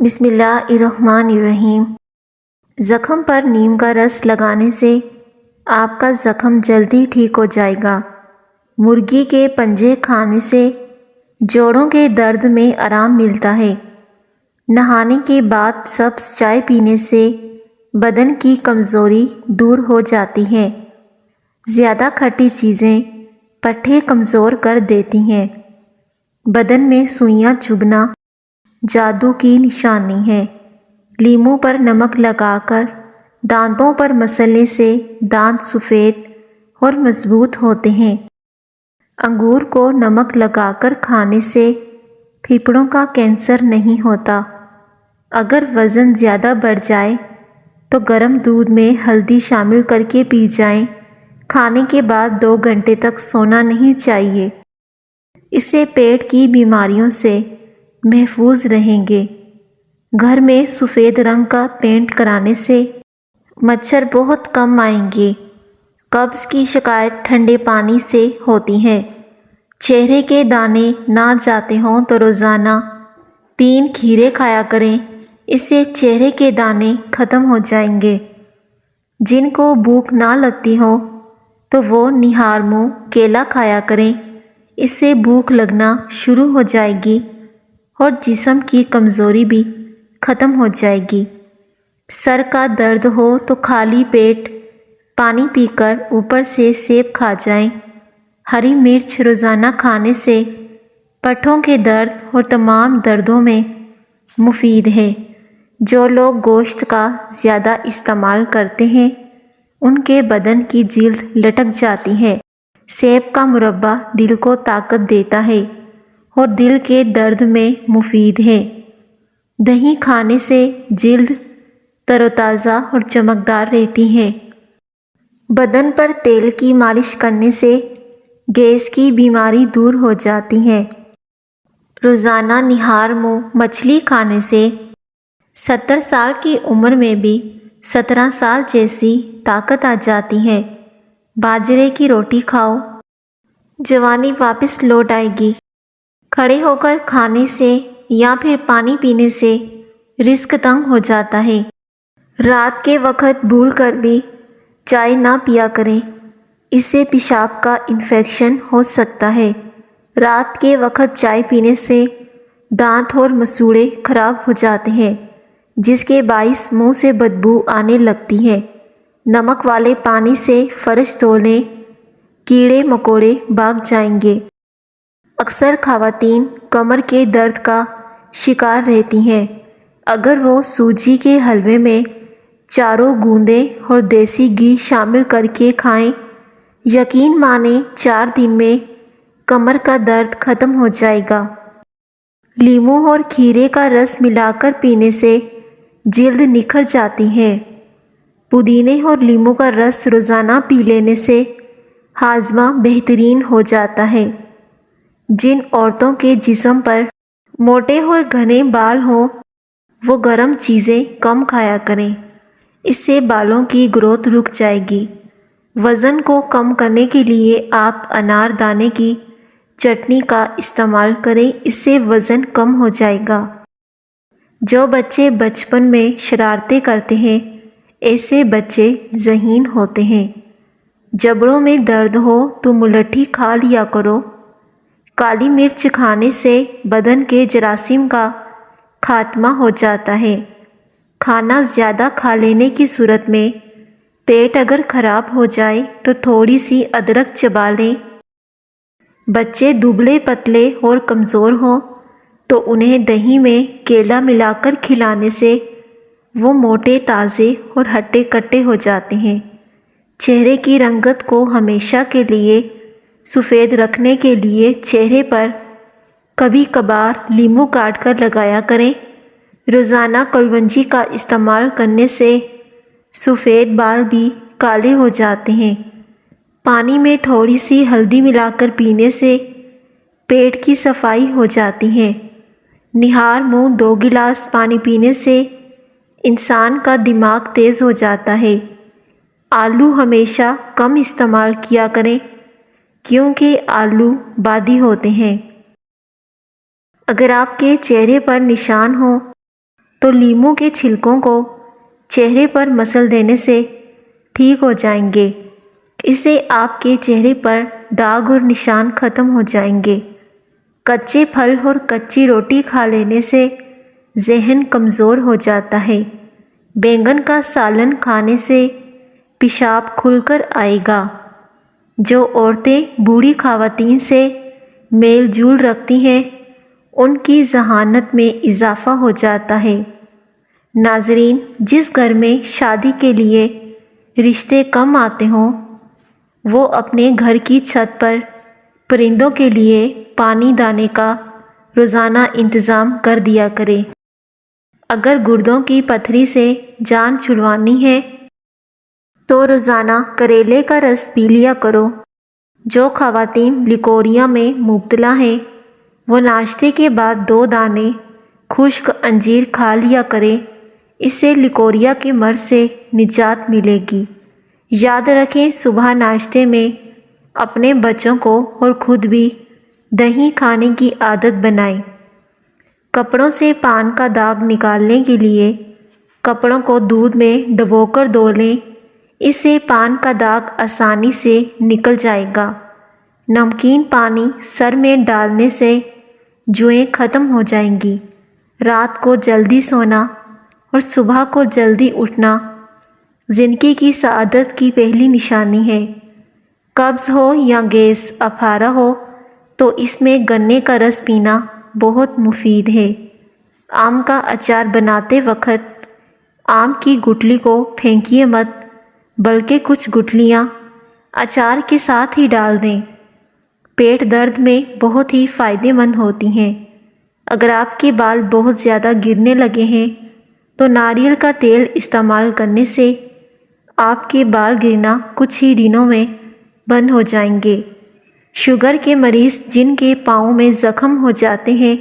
بسم اللہ الرحمن الرحیم۔ زخم پر نیم کا رس لگانے سے آپ کا زخم جلدی ٹھیک ہو جائے گا۔ مرغی کے پنجے کھانے سے جوڑوں کے درد میں آرام ملتا ہے۔ نہانے کے بعد سبز چائے پینے سے بدن کی کمزوری دور ہو جاتی ہے۔ زیادہ کھٹی چیزیں پٹھے کمزور کر دیتی ہیں۔ بدن میں سوئیاں چبھنا جادو کی نشانی ہے۔ لیموں پر نمک لگا کر دانتوں پر مسلنے سے دانت سفید اور مضبوط ہوتے ہیں۔ انگور کو نمک لگا کر کھانے سے پھیپھڑوں کا کینسر نہیں ہوتا۔ اگر وزن زیادہ بڑھ جائے تو گرم دودھ میں ہلدی شامل کر کے پی جائیں۔ کھانے کے بعد 2 گھنٹے تک سونا نہیں چاہیے۔ اس سے پیٹ کی بیماریوں سے محفوظ رہیں گے۔ گھر میں سفید رنگ کا پینٹ کرانے سے مچھر بہت کم آئیں گے۔ قبض کی شکایت ٹھنڈے پانی سے ہوتی ہے۔ چہرے کے دانے نہ جاتے ہوں تو روزانہ 3 کھیرے کھایا کریں۔ اس سے چہرے کے دانے ختم ہو جائیں گے۔ جن کو بھوک نہ لگتی ہو تو وہ نہار منہ کیلا کھایا کریں۔ اس سے بھوک لگنا شروع ہو جائے گی اور جسم کی کمزوری بھی ختم ہو جائے گی۔ سر کا درد ہو تو خالی پیٹ پانی پی کر اوپر سے سیب کھا جائیں۔ ہری مرچ روزانہ کھانے سے پٹھوں کے درد اور تمام دردوں میں مفید ہے۔ جو لوگ گوشت کا زیادہ استعمال کرتے ہیں ان کے بدن کی جلد لٹک جاتی ہے۔ سیب کا مربا دل کو طاقت دیتا ہے اور دل کے درد میں مفید ہے۔ دہی کھانے سے جلد تر و تازہ اور چمکدار رہتی ہے۔ بدن پر تیل کی مالش کرنے سے گیس کی بیماری دور ہو جاتی ہے۔ روزانہ نہار منہ مچھلی کھانے سے 70 سال کی عمر میں بھی 17 سال جیسی طاقت آ جاتی ہے۔ باجرے کی روٹی کھاؤ، جوانی واپس لوٹ آئے گی۔ کھڑے ہو کر کھانے سے یا پھر پانی پینے سے رزق تنگ ہو جاتا ہے۔ رات کے وقت بھول کر بھی چائے نہ پیا کریں۔ اس سے پیشاب کا انفیکشن ہو سکتا ہے۔ رات کے وقت چائے پینے سے دانت اور مسوڑھے خراب ہو جاتے ہیں جس کے باعث منہ سے بدبو آنے لگتی ہے۔ نمک والے پانی سے فرش دھو لیں، کیڑے مکوڑے بھاگ جائیں گے۔ اکثر خواتین کمر کے درد کا شکار رہتی ہیں۔ اگر وہ سوجی کے حلوے میں چاروں گوندیں اور دیسی گھی شامل کر کے کھائیں، یقین مانیں 4 دن میں کمر کا درد ختم ہو جائے گا۔ لیموں اور کھیرے کا رس ملا کر پینے سے جلد نکھر جاتی ہے۔ پودینے اور لیموں کا رس روزانہ پی لینے سے ہاضمہ بہترین ہو جاتا ہے۔ جن عورتوں کے جسم پر موٹے اور گھنے بال ہوں وہ گرم چیزیں کم کھایا کریں۔ اس سے بالوں کی گروتھ رک جائے گی۔ وزن کو کم کرنے کے لیے آپ انار دانے کی چٹنی کا استعمال کریں۔ اس سے وزن کم ہو جائے گا۔ جو بچے بچپن میں شرارتیں کرتے ہیں ایسے بچے ذہین ہوتے ہیں۔ جبڑوں میں درد ہو تو ملٹھی کھا لیا کرو۔ کالی مرچ کھانے سے بدن کے جراثیم کا خاتمہ ہو جاتا ہے۔ کھانا زیادہ کھا لینے کی صورت میں پیٹ اگر خراب ہو جائے تو تھوڑی سی ادرک چبا لیں۔ بچے دبلے پتلے اور کمزور ہوں تو انہیں دہی میں کیلا ملا کر کھلانے سے وہ موٹے تازے اور ہٹے کٹے ہو جاتے ہیں۔ چہرے کی رنگت کو ہمیشہ کے لیے سفید رکھنے کے لیے چہرے پر کبھی کبھار لیموں کاٹ کر لگایا کریں۔ روزانہ کلونجی کا استعمال کرنے سے سفید بال بھی کالے ہو جاتے ہیں۔ پانی میں تھوڑی سی ہلدی ملا کر پینے سے پیٹ کی صفائی ہو جاتی ہے۔ نہار منہ 2 گلاس پانی پینے سے انسان کا دماغ تیز ہو جاتا ہے۔ آلو ہمیشہ کم استعمال کیا کریں کیونکہ آلو بادی ہوتے ہیں۔ اگر آپ کے چہرے پر نشان ہوں تو لیموں کے چھلکوں کو چہرے پر مسل دینے سے ٹھیک ہو جائیں گے۔ اس سے آپ کے چہرے پر داغ اور نشان ختم ہو جائیں گے۔ کچے پھل اور کچی روٹی کھا لینے سے ذہن کمزور ہو جاتا ہے۔ بینگن کا سالن کھانے سے پیشاب کھل کر آئے گا۔ جو عورتیں بوڑھی خواتین سے میل جول رکھتی ہیں ان کی ذہانت میں اضافہ ہو جاتا ہے۔ ناظرین، جس گھر میں شادی کے لیے رشتے کم آتے ہوں وہ اپنے گھر کی چھت پر پرندوں کے لیے پانی دانے کا روزانہ انتظام کر دیا کرے۔ اگر گردوں کی پتھری سے جان چھڑوانی ہے تو روزانہ کریلے کا رس پی لیا کرو۔ جو خواتین لیکوریا میں مبتلا ہیں وہ ناشتے کے بعد 2 دانے خشک انجیر کھا لیا کرے۔ اس سے لیکوریا کے مرض سے نجات ملے گی۔ یاد رکھیں، صبح ناشتے میں اپنے بچوں کو اور خود بھی دہی کھانے کی عادت بنائیں۔ کپڑوں سے پان کا داغ نکالنے کے لیے کپڑوں کو دودھ میں ڈبو کر دھو لیں۔ اس سے پان کا داغ آسانی سے نکل جائے گا۔ نمکین پانی سر میں ڈالنے سے جوئیں ختم ہو جائیں گی۔ رات کو جلدی سونا اور صبح کو جلدی اٹھنا زندگی کی سعادت کی پہلی نشانی ہے۔ قبض ہو یا گیس افارہ ہو تو اس میں گنے کا رس پینا بہت مفید ہے۔ آم کا اچار بناتے وقت آم کی گٹلی کو پھینکیے مت، بلکہ کچھ گٹلیاں اچار کے ساتھ ہی ڈال دیں۔ پیٹ درد میں بہت ہی فائدہ مند ہوتی ہیں۔ اگر آپ کے بال بہت زیادہ گرنے لگے ہیں تو ناریل کا تیل استعمال کرنے سے آپ کے بال گرنا کچھ ہی دنوں میں بند ہو جائیں گے۔ شوگر کے مریض جن کے پاؤں میں زخم ہو جاتے ہیں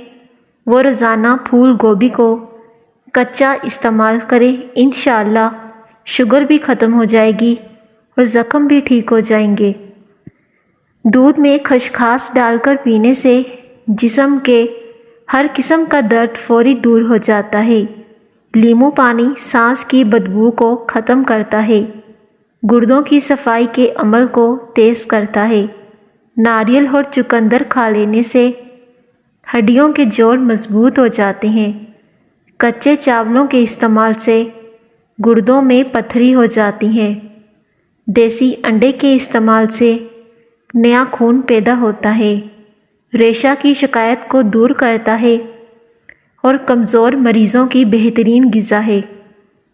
وہ روزانہ پھول گوبھی کو کچا استعمال کریں۔ انشاءاللہ شوگر بھی ختم ہو جائے گی اور زخم بھی ٹھیک ہو جائیں گے۔ دودھ میں خسخاس ڈال کر پینے سے جسم کے ہر قسم کا درد فوری دور ہو جاتا ہے۔ لیموں پانی سانس کی بدبو کو ختم کرتا ہے، گردوں کی صفائی کے عمل کو تیز کرتا ہے۔ ناریل اور چقندر کھا لینے سے ہڈیوں کے جوڑ مضبوط ہو جاتے ہیں۔ کچے چاولوں کے استعمال سے گردوں میں پتھری ہو جاتی ہے۔ دیسی انڈے کے استعمال سے نیا خون پیدا ہوتا ہے۔ ریشہ کی شکایت کو دور کرتا ہے اور کمزور مریضوں کی بہترین غذا ہے۔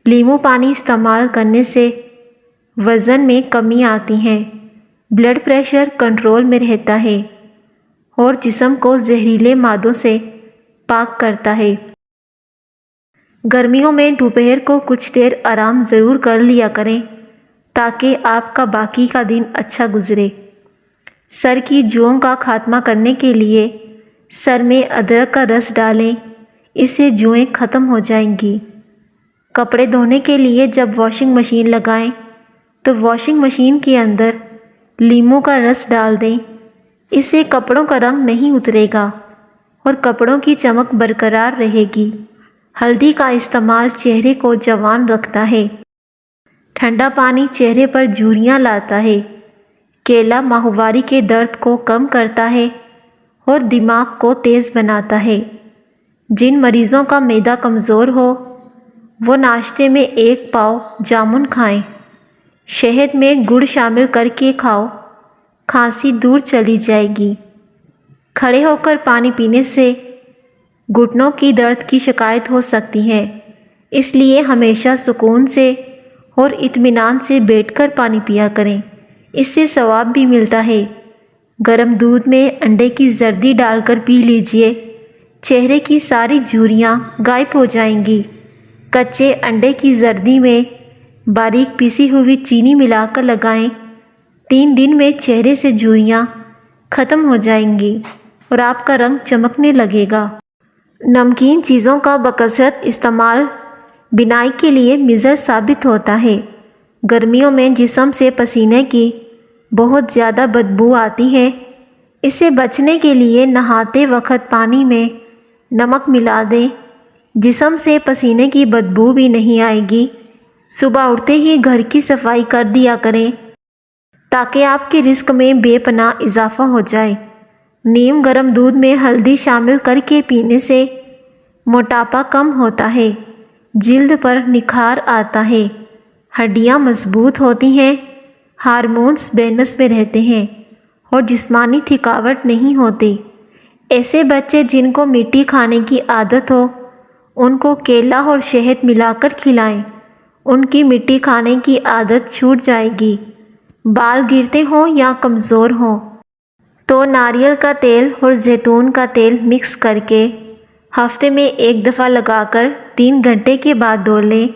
لیموں پانی استعمال کرنے سے وزن میں کمی آتی ہے، بلڈ پریشر کنٹرول میں رہتا ہے اور جسم کو زہریلے مادوں سے پاک کرتا ہے۔ گرمیوں میں دوپہر کو کچھ دیر آرام ضرور کر لیا کریں تاکہ آپ کا باقی کا دن اچھا گزرے۔ سر کی جوؤں کا خاتمہ کرنے کے لیے سر میں ادرک کا رس ڈالیں، اس سے جوئیں ختم ہو جائیں گی۔ کپڑے دھونے کے لیے جب واشنگ مشین لگائیں تو واشنگ مشین کے اندر لیموں کا رس ڈال دیں، اس سے کپڑوں کا رنگ نہیں اترے گا اور کپڑوں کی چمک برقرار رہے گی۔ ہلدی کا استعمال چہرے کو جوان رکھتا ہے۔ ٹھنڈا پانی چہرے پر جھریاں لاتا ہے۔ کیلا ماہواری کے درد کو کم کرتا ہے اور دماغ کو تیز بناتا ہے۔ جن مریضوں کا معدہ کمزور ہو وہ ناشتے میں 1 پاؤ جامن کھائیں۔ شہد میں گڑ شامل کر کے کھاؤ، کھانسی دور چلی جائے گی۔ کھڑے ہو کر پانی پینے سے گھٹنوں کی درد کی شکایت ہو سکتی ہے، اس لیے ہمیشہ سکون سے اور اطمینان سے بیٹھ کر پانی پیا کریں، اس سے ثواب بھی ملتا ہے۔ گرم دودھ میں انڈے کی زردی ڈال کر پی لیجئے، چہرے کی ساری جھریاں غائب ہو جائیں گی۔ کچے انڈے کی زردی میں باریک پیسی ہوئی چینی ملا کر لگائیں، 3 دن میں چہرے سے جھریاں ختم ہو جائیں گی اور آپ کا رنگ چمکنے لگے گا۔ نمکین چیزوں کا بکثرت استعمال بینائی کے لیے مضر ثابت ہوتا ہے۔ گرمیوں میں جسم سے پسینے کی بہت زیادہ بدبو آتی ہے، اس سے بچنے کے لیے نہاتے وقت پانی میں نمک ملا دیں جسم سے پسینے کی بدبو بھی نہیں آئے گی۔ صبح اٹھتے ہی گھر کی صفائی کر دیا کریں تاکہ آپ کے رزق میں بے پناہ اضافہ ہو جائے۔ نیم گرم دودھ میں ہلدی شامل کر کے پینے سے موٹاپا کم ہوتا ہے، جلد پر نکھار آتا ہے، ہڈیاں مضبوط ہوتی ہیں، ہارمونز بیلنس میں رہتے ہیں اور جسمانی تھکاوٹ نہیں ہوتی۔ ایسے بچے جن کو میٹھی کھانے کی عادت ہو ان کو کیلا اور شہد ملا کر کھلائیں، ان کی میٹھی کھانے کی عادت چھوٹ جائے گی۔ بال گرتے ہوں یا کمزور ہوں تو ناریل کا تیل اور زیتون کا تیل مکس کر کے ہفتے میں 1 دفعہ لگا کر 3 گھنٹے کے بعد دھو لیں۔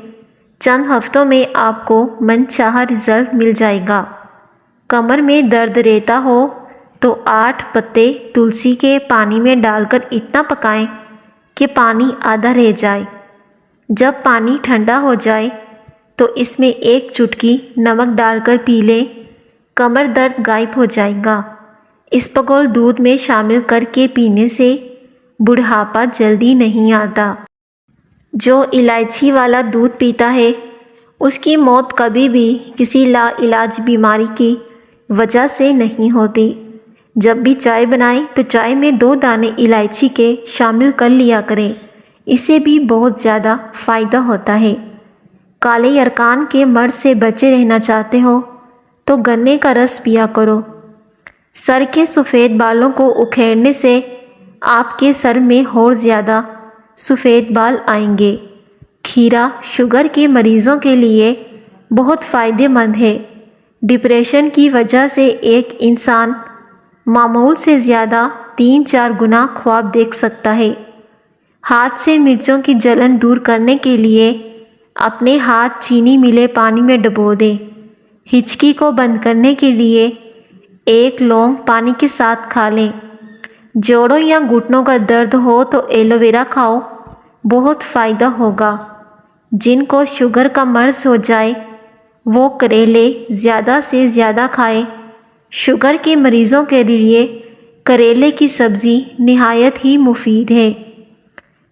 چند ہفتوں میں آپ کو من چاہا رزلٹ مل جائے گا۔ کمر میں درد رہتا ہو تو 8 پتے تلسی کے پانی میں ڈال کر اتنا پکائیں کہ پانی آدھا رہ جائے۔ جب پانی ٹھنڈا ہو جائے تو اس میں 1 چٹکی نمک ڈال کر پی لیں، کمر درد غائب ہو جائے گا۔ اسپغول دودھ میں شامل کر کے پینے سے بڑھاپا جلدی نہیں آتا۔ جو الائچی والا دودھ پیتا ہے اس کی موت کبھی بھی کسی لا علاج بیماری کی وجہ سے نہیں ہوتی۔ جب بھی چائے بنائیں تو چائے میں 2 دانے الائچی کے شامل کر لیا کریں، اس سے بھی بہت زیادہ فائدہ ہوتا ہے۔ کالے یرقان کے مرض سے بچے رہنا چاہتے ہو تو گنے کا رس پیا کرو۔ سر کے سفید بالوں کو اکھیڑنے سے آپ کے سر میں اور زیادہ سفید بال آئیں گے۔ کھیرا شوگر کے مریضوں کے لیے بہت فائدہ مند ہے۔ ڈپریشن کی وجہ سے ایک انسان معمول سے زیادہ 3-4 گنا خواب دیکھ سکتا ہے۔ ہاتھ سے مرچوں کی جلن دور کرنے کے لیے اپنے ہاتھ چینی ملے پانی میں ڈبو دیں۔ ہچکی کو بند کرنے کے لیے 1 لونگ پانی کے ساتھ کھا لیں۔ جوڑوں یا گھٹنوں کا درد ہو تو ایلو ویرا کھاؤ، بہت فائدہ ہوگا۔ جن کو شوگر کا مرض ہو جائے وہ کریلے زیادہ سے زیادہ کھائیں۔ شوگر کے مریضوں کے لیے کریلے کی سبزی نہایت ہی مفید ہے۔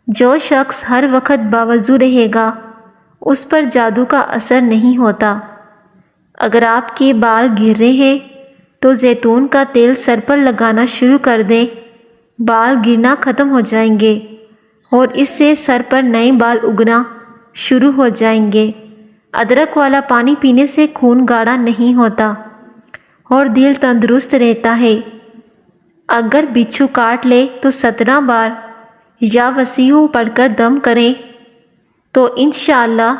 جو شخص ہر وقت باوضو رہے گا اس پر جادو کا اثر نہیں ہوتا۔ اگر آپ کے بال گر رہے ہیں تو زیتون کا تیل سر پر لگانا شروع کر دیں، بال گرنا ختم ہو جائیں گے اور اس سے سر پر نئے بال اگنا شروع ہو جائیں گے۔ ادرک والا پانی پینے سے خون گاڑھا نہیں ہوتا اور دل تندرست رہتا ہے۔ اگر بچھو کاٹ لے تو 17 بار یا وسیع پڑھ کر دم کریں تو انشاءاللہ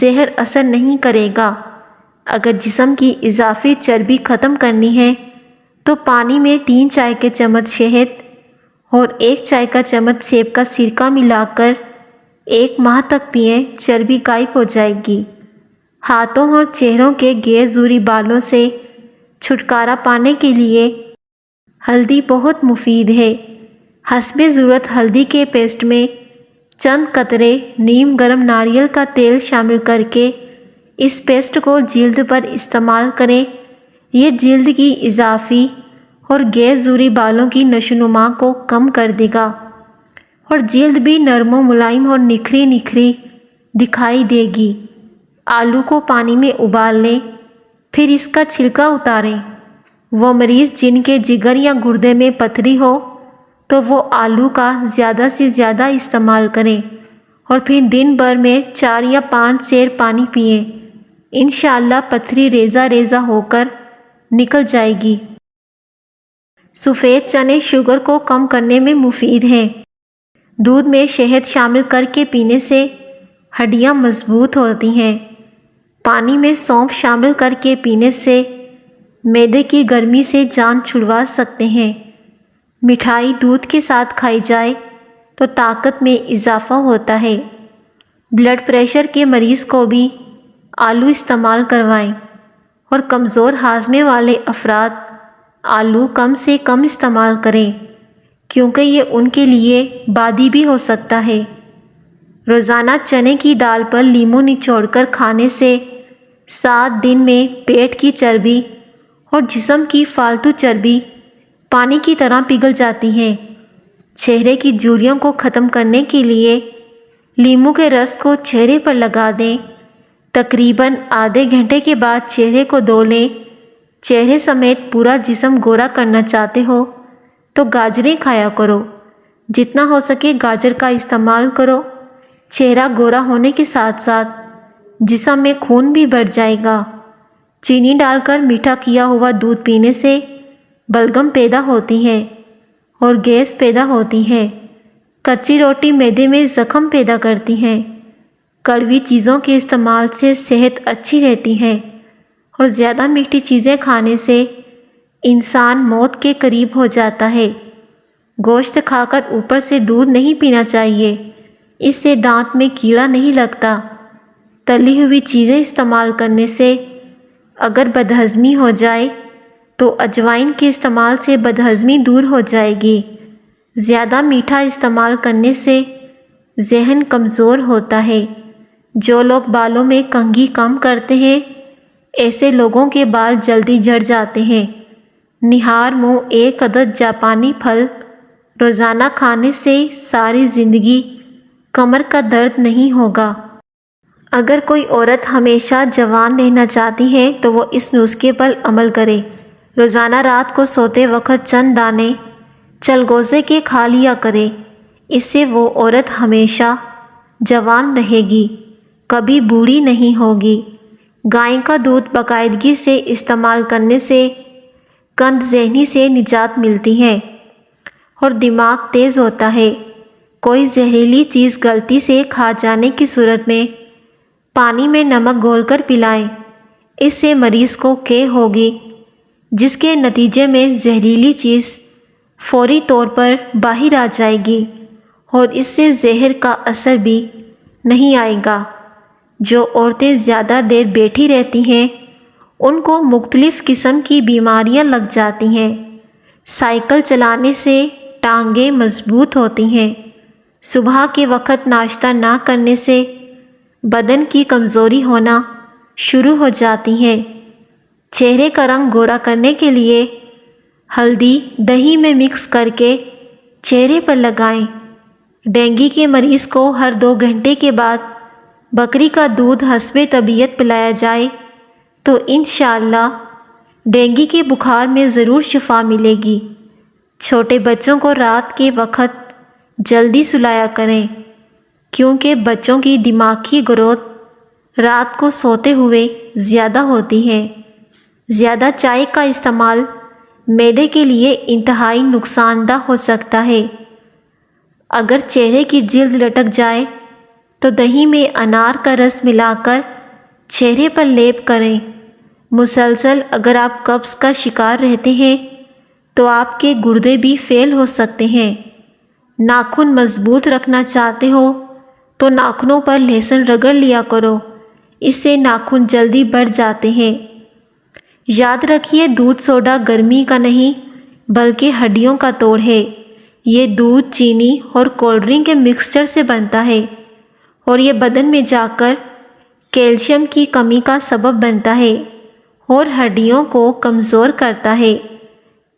زہر اثر نہیں کرے گا۔ اگر جسم کی اضافی چربی ختم کرنی ہے تو پانی میں 3 چائے کے چمچ شہد اور 1 چائے کا چمچ سیب کا سرکہ ملا کر 1 ماہ تک پئیں، چربی غائب ہو جائے گی۔ ہاتھوں اور چہروں کے غیر ضروری بالوں سے چھٹکارا پانے کے لیے ہلدی بہت مفید ہے۔ حسب ضرورت ہلدی کے پیسٹ میں چند قطرے نیم گرم ناریل کا تیل شامل کر کے اس پیسٹ کو جلد پر استعمال کریں۔ یہ جلد کی اضافی اور غیر ضروری بالوں کی نشوونما کو کم کر دے گا اور جلد بھی نرم و ملائم اور نکھری نکھری دکھائی دے گی۔ آلو کو پانی میں ابال لیں، پھر اس کا چھلکا اتاریں۔ وہ مریض جن کے جگر یا گردے میں پتھری ہو تو وہ آلو کا زیادہ سے زیادہ استعمال کریں اور پھر دن بھر میں 4 یا 5 سیر پانی پئیں۔ انشاءاللہ پتھری ریزہ ریزہ ہو کر نکل جائے گی۔ سفید چنے شوگر کو کم کرنے میں مفید ہیں۔ دودھ میں شہد شامل کر کے پینے سے ہڈیاں مضبوط ہوتی ہیں۔ پانی میں سونف شامل کر کے پینے سے معدے کی گرمی سے جان چھڑوا سکتے ہیں۔ مٹھائی دودھ کے ساتھ کھائی جائے تو طاقت میں اضافہ ہوتا ہے۔ بلڈ پریشر کے مریض کو بھی آلو استعمال کروائیں اور کمزور ہاضمے والے افراد آلو کم سے کم استعمال کریں کیونکہ یہ ان کے لیے بادی بھی ہو سکتا ہے۔ روزانہ چنے کی دال پر لیموں نچوڑ کر کھانے سے 7 دن میں پیٹ کی چربی اور جسم کی فالتو چربی پانی کی طرح پگھل جاتی ہیں۔ چہرے کی جھریوں کو ختم کرنے کے لیے لیمو کے رس کو چہرے پر لگا دیں۔ تقریباً آدھے گھنٹے کے بعد چہرے کو دھو لیں۔ چہرے سمیت پورا جسم گورا کرنا چاہتے ہو تو گاجریں کھایا کرو۔ جتنا ہو سکے گاجر کا استعمال کرو۔ چہرہ گورا ہونے کے ساتھ ساتھ جسم میں خون بھی بڑھ جائے گا۔ چینی ڈال کر میٹھا کیا ہوا دودھ پینے سے بلغم پیدا ہوتی ہے اور گیس پیدا ہوتی ہے۔ کچی روٹی معدے میں زخم پیدا کرتی ہے۔ کڑوی چیزوں کے استعمال سے صحت اچھی رہتی ہے اور زیادہ میٹھی چیزیں کھانے سے انسان موت کے قریب ہو جاتا ہے۔ گوشت کھا کر اوپر سے دودھ نہیں پینا چاہیے، اس سے دانت میں کیڑا نہیں لگتا۔ تلی ہوئی چیزیں استعمال کرنے سے اگر بدہضمی ہو جائے تو اجوائن کے استعمال سے بدہضمی دور ہو جائے گی۔ زیادہ میٹھا استعمال کرنے سے ذہن کمزور ہوتا ہے۔ جو لوگ بالوں میں کنگھی کم کرتے ہیں ایسے لوگوں کے بال جلدی جھڑ جاتے ہیں۔ نہار منہ 1 عدد جاپانی پھل روزانہ کھانے سے ساری زندگی کمر کا درد نہیں ہوگا۔ اگر کوئی عورت ہمیشہ جوان رہنا چاہتی ہے تو وہ اس نسخے پر عمل کرے۔ روزانہ رات کو سوتے وقت چند دانے چلغوزے کے کھا لیا کرے۔ اس سے وہ عورت ہمیشہ جوان رہے گی، کبھی بوڑھی نہیں ہوگی۔ گائے کا دودھ باقاعدگی سے استعمال کرنے سے قند ذہنی سے نجات ملتی ہے اور دماغ تیز ہوتا ہے۔ کوئی زہریلی چیز غلطی سے کھا جانے کی صورت میں پانی میں نمک گھول کر پلائیں۔ اس سے مریض کو قے ہوگی، جس کے نتیجے میں زہریلی چیز فوری طور پر باہر آ جائے گی اور اس سے زہر کا اثر بھی نہیں آئے گا۔ جو عورتیں زیادہ دیر بیٹھی رہتی ہیں ان کو مختلف قسم کی بیماریاں لگ جاتی ہیں۔ سائیکل چلانے سے ٹانگیں مضبوط ہوتی ہیں۔ صبح کے وقت ناشتہ نہ کرنے سے بدن کی کمزوری ہونا شروع ہو جاتی ہے۔ چہرے کا رنگ گورا کرنے کے لیے ہلدی دہی میں مکس کر کے چہرے پر لگائیں۔ ڈینگی کے مریض کو ہر 2 گھنٹے کے بعد بکری کا دودھ حسب طبیعت پلایا جائے تو انشاءاللہ ڈینگی کے بخار میں ضرور شفا ملے گی۔ چھوٹے بچوں کو رات کے وقت جلدی سلایا کریں کیونکہ بچوں کی دماغی گروتھ رات کو سوتے ہوئے زیادہ ہوتی ہے۔ زیادہ چائے کا استعمال معدے کے لیے انتہائی نقصان دہ ہو سکتا ہے۔ اگر چہرے کی جلد لٹک جائے تو دہی میں انار کا رس ملا کر چہرے پر لیپ کریں۔ مسلسل اگر آپ قبض کا شکار رہتے ہیں تو آپ کے گردے بھی فیل ہو سکتے ہیں۔ ناخن مضبوط رکھنا چاہتے ہو تو ناخنوں پر لہسن رگڑ لیا کرو، اس سے ناخن جلدی بڑھ جاتے ہیں۔ یاد رکھیے دودھ سوڈا گرمی کا نہیں بلکہ ہڈیوں کا توڑ ہے۔ یہ دودھ چینی اور کولڈ ڈرنک کے مکسچر سے بنتا ہے اور یہ بدن میں جا کر کیلشیم کی کمی کا سبب بنتا ہے اور ہڈیوں کو کمزور کرتا ہے۔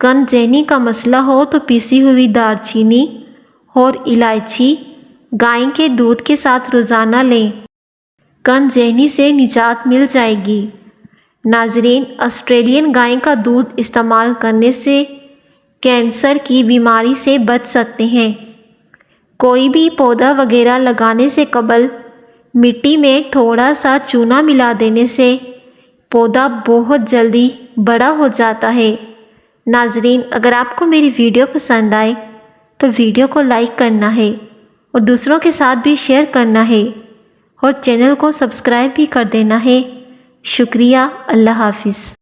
قند ذہنی کا مسئلہ ہو تو پیسی ہوئی دار چینی اور الائچی گائے کے دودھ کے ساتھ روزانہ لیں۔ قند ذہنی سے نجات مل جائے گی۔ ناظرین، آسٹریلین گائے کا دودھ استعمال کرنے سے کینسر کی بیماری سے بچ سکتے ہیں۔ کوئی بھی پودا وغیرہ لگانے سے قبل مٹی میں تھوڑا سا چونا ملا دینے سے پودا بہت جلدی بڑا ہو جاتا ہے۔ ناظرین، اگر آپ کو میری ویڈیو پسند آئے تو ویڈیو کو لائک کرنا ہے اور دوسروں کے ساتھ بھی شیئر کرنا ہے اور چینل کو سبسکرائب بھی کر دینا ہے۔ شکریہ۔ اللہ حافظ۔